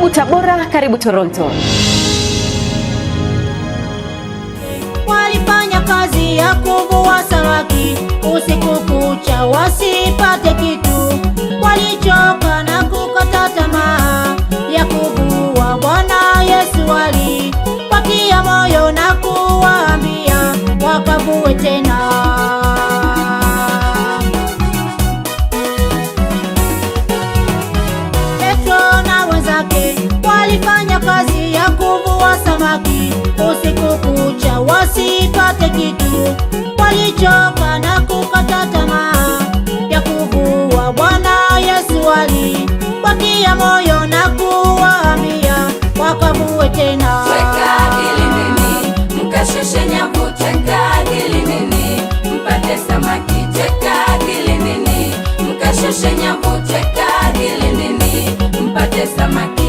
Karibu Tabora, karibu Toronto. Walifanya kazi ya kuvua samaki usiku kucha wasipate kitu. Walichoka na kukata tamaa ya kuvua. Bwana Yesu aliwatia moyo na kuwaambia wakavue tena. Petro na wenzake walifanya kazi ya kuvua samaki usiku kucha wasipate kitu. Walichoka na kukata tamaa ya kuvua. Bwana Yesu aliwatia moyo na kuwaambia wakavue tena. Tweka kilindini, mkashushe nyavu. Tweka kilindini, mpate samaki. Tweka kilindini, mkashushe nyavu. Tweka kilindini, mpate samaki.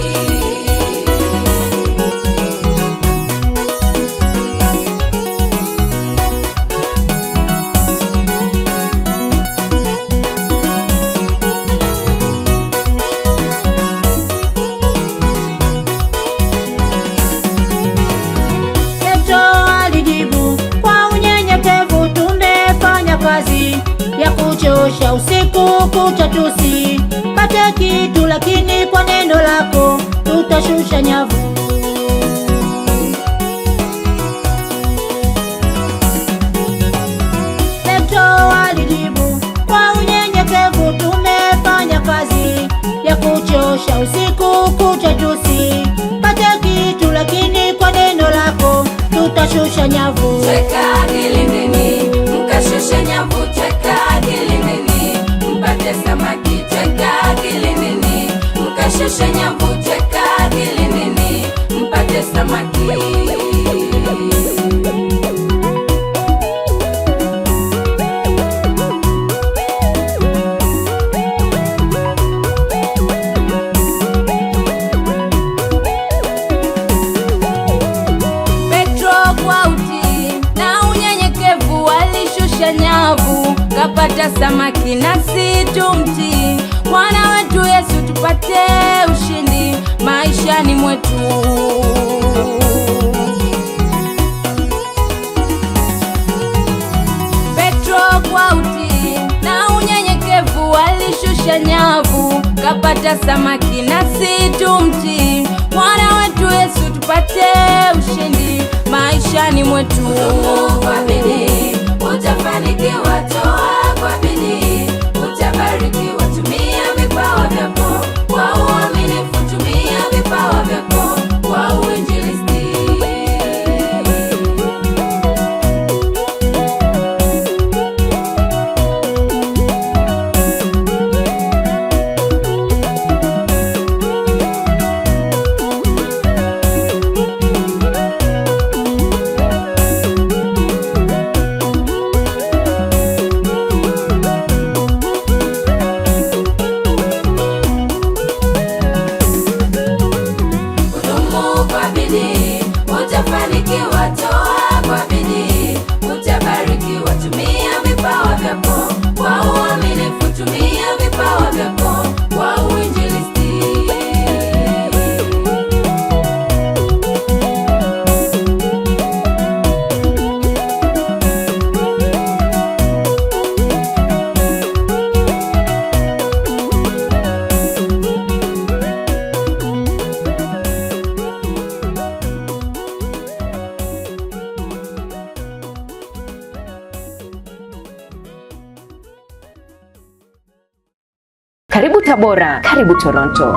Ya kuchosha usiku kucha tusipate kitu, lakini kwa neno lako tutashusha nyavu. Petro alijibu kwa unyenyekevu, tumefanya kazi ya kuchosha usiku kucha tusipate kitu, lakini kwa neno lako tutashusha nyavu. Tweka kilindini, mkashushe nyavu. Tweka kilindini, mpate samaki. Tweka kilindini, mkashushe nyavu. Tweka kilindini, mpate samaki. Nyavu kapata samaki, nasi tumtii Bwana wetu Yesu tupate ushindi maishani mwetu. Petro kwa utii na unyenyekevu alishusha nyavu kapata samaki, nasi tumtii Bwana wetu Yesu tupate ushindi maishani mwetu. Utafanikiwa, toa kwa bidii, utabarikiwa. Tumia vipawa vyako kwa uaminifu, tumia vipawa vyako kwa uinjilisti. Utafanikiwa, toa kwa bidii, utabarikiwa. Tumia vipawa vyako kwa uaminifu, tumia vipawa vyako kwa uinjilisti. Karibu Tabora, karibu Toronto.